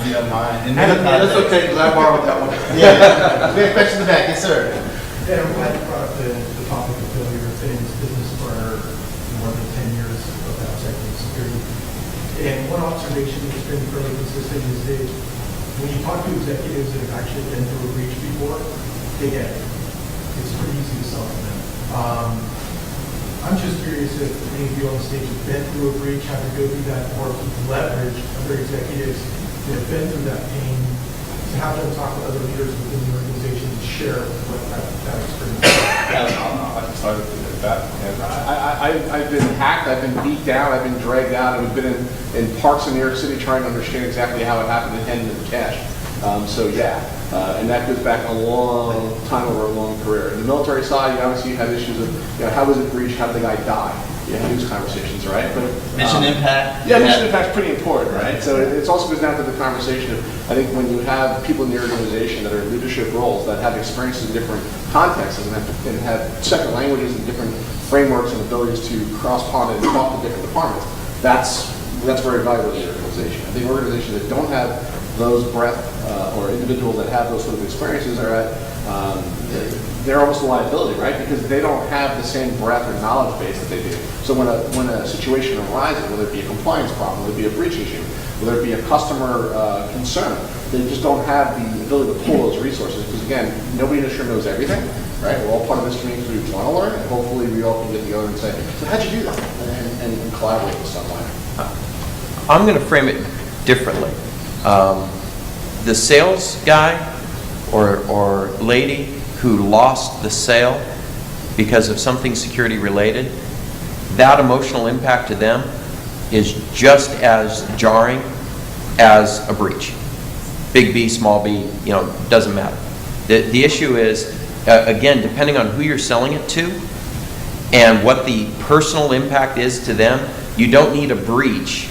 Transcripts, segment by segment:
if you don't mind. And that's okay, because I borrowed that one. Yeah, we have a question in the back. Yes, sir. Yeah, I'm glad you brought up the topic of failure. I've been in this business for more than 10 years of AppSec and security. And one observation that's been fairly consistent is that when you talk to executives that have actually been through a breach before, they get it. It's pretty easy to sell to them. I'm just curious if any of you on the stage have been through a breach, have to go through that, or if you leverage other executives that have been through that pain to have them talk to other leaders within the organization and share what that experience is. I can start with that. I've been hacked, I've been beat down, I've been dragged out, and we've been in parks in New York City trying to understand exactly how it happened and ended in cash. So yeah, and that goes back a long time over a long career. In the military side, you obviously have issues of, how was it breached, how did the guy die? You have these conversations, right? But Mission impact. Yeah, mission impact is pretty important, right? So it also goes down to the conversation of, I think when you have people in the organization that are in leadership roles that have experiences in different contexts and have second languages and different frameworks and abilities to cross-pollinate and talk to different departments, that's very valuable to the organization. I think organizations that don't have those breadth or individuals that have those sort of experiences are at, they're almost a liability, right? Because they don't have the same breadth or knowledge base that they do. So when a situation arises, whether it be a compliance problem, whether it be a breach issue, whether it be a customer concern, they just don't have the ability to pull those resources. Because again, nobody in the industry knows everything, right? We're all part of this community, we want to learn, and hopefully we all can get together and say, so how'd you do that? And collaborate with someone. I'm going to frame it differently. The sales guy or lady who lost the sale because of something security related, that emotional impact to them is just as jarring as a breach. Big B, small b, doesn't matter. The issue is, again, depending on who you're selling it to and what the personal impact is to them, you don't need a breach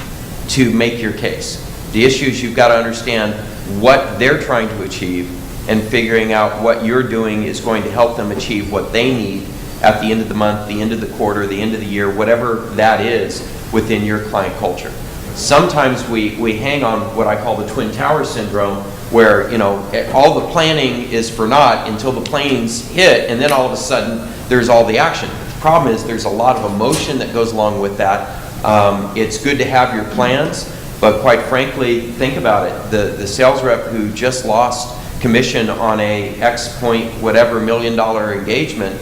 to make your case. The issue is you've got to understand what they're trying to achieve and figuring out what you're doing is going to help them achieve what they need at the end of the month, the end of the quarter, the end of the year, whatever that is within your client culture. Sometimes we hang on what I call the Twin Tower syndrome, where all the planning is for naught until the planes hit, and then all of a sudden there's all the action. The problem is there's a lot of emotion that goes along with that. It's good to have your plans, but quite frankly, think about it. The sales rep who just lost commission on a X point whatever $1 million engagement,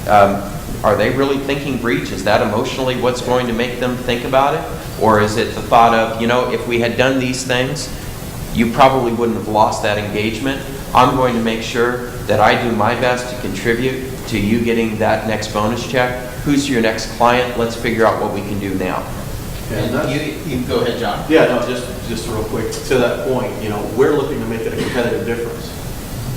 are they really thinking breach? Is that emotionally what's going to make them think about it? Or is it the thought of, if we had done these things, you probably wouldn't have lost that engagement. I'm going to make sure that I do my best to contribute to you getting that next bonus check. Who's your next client? Let's figure out what we can do now. And you go ahead, John. Yeah, no, just real quick to that point. We're looking to make it a competitive difference.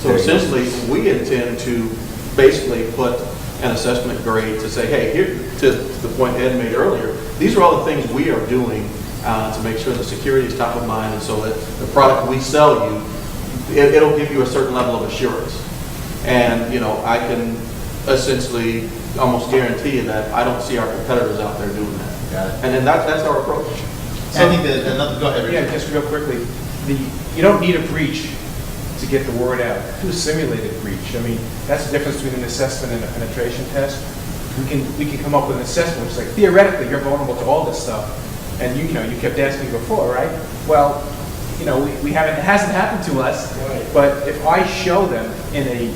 So essentially, we intend to basically put an assessment grade to say, hey, here to the point Ed made earlier, these are all the things we are doing to make sure the security is top of mind, and so that the product we sell you, it'll give you a certain level of assurance. And I can essentially almost guarantee you that I don't see our competitors out there doing that. Got it. And then that's our approach. So I think that another, go ahead, Richard. Yeah, just real quickly, you don't need a breach to get the word out. Do a simulated breach. I mean, that's the difference between an assessment and a penetration test. We can come up with an assessment which is like, theoretically, you're vulnerable to all this stuff, and you kept asking before, right? Well, we haven't, it hasn't happened to us, right. But if I show them in a,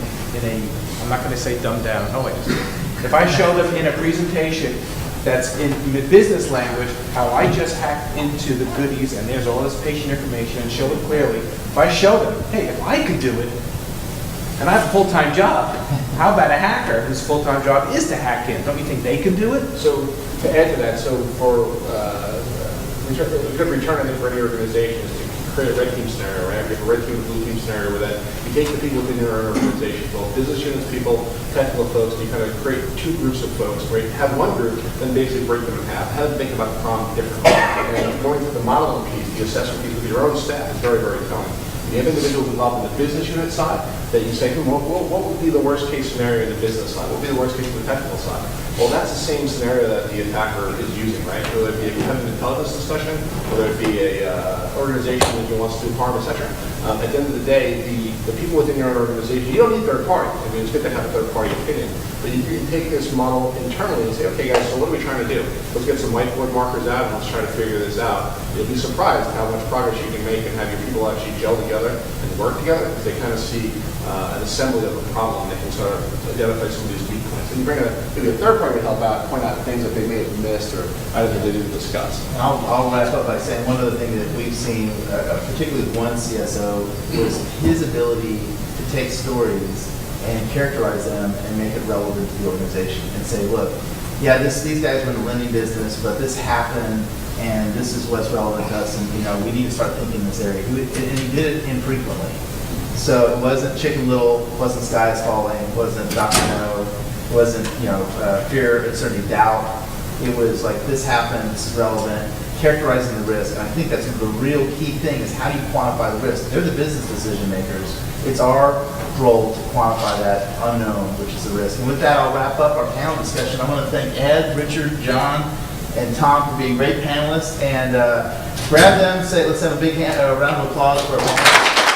I'm not going to say dumbed down. Oh, I just did. If I show them in a presentation that's in business language, how I just hacked into the goodies and there's all this patient information and show it clearly. If I show them, hey, if I could do it, and I have a full-time job, how about a hacker whose full-time job is to hack in? Don't you think they can do it? So to add to that, so for a good return on it for any organization is to create a red team scenario, right? We have a red team and blue team scenario where that you take the people within your organization, both business units people, technical folks, and you kind of create two groups of folks, right? Have one group, then basically break them in half. Have them think about the problem differently. And going to the modeling piece, the assessment piece with your own staff is very, very telling. You have individuals involved in the business unit side that you say, what would be the worst case scenario in the business side? What would be the worst case in the technical side? Well, that's the same scenario that the attacker is using, right? Whether it be a competitive intelligence discussion, whether it be a organization that wants to do harm, etc. At the end of the day, the people within your own organization, you don't need third party. I mean, it's good to have a third party opinion, but you can take this model internally and say, okay, guys, so what are we trying to do? Let's get some whiteboard markers out and let's try to figure this out. You'll be surprised how much progress you can make and have your people actually gel together and work together because they kind of see an assembly of a problem. They can sort of identify some of these weak points. And you bring maybe a third party to help out, point out things that they may have missed or items that they didn't discuss. I'll wrap up by saying one of the things that we've seen, particularly with one CSO, was his ability to take stories and characterize them and make it relevant to the organization and say, look, yeah, these guys were in the lending business, but this happened and this is what's relevant to us, and we need to start thinking in this area. And he did it infrequently. So it wasn't Chicken Little, it wasn't skies falling, it wasn't Dr. No, it wasn't fear, uncertainty, doubt. It was like this happened, this is relevant, characterizing the risk. And I think that's the real key thing is how do you quantify the risk? They're the business decision makers. It's our role to quantify that unknown, which is the risk. And with that, I'll wrap up our panel discussion. I want to thank Ed, Richard, John, and Tom for being great panelists. And grab them, let's have a big round of applause for our panelists.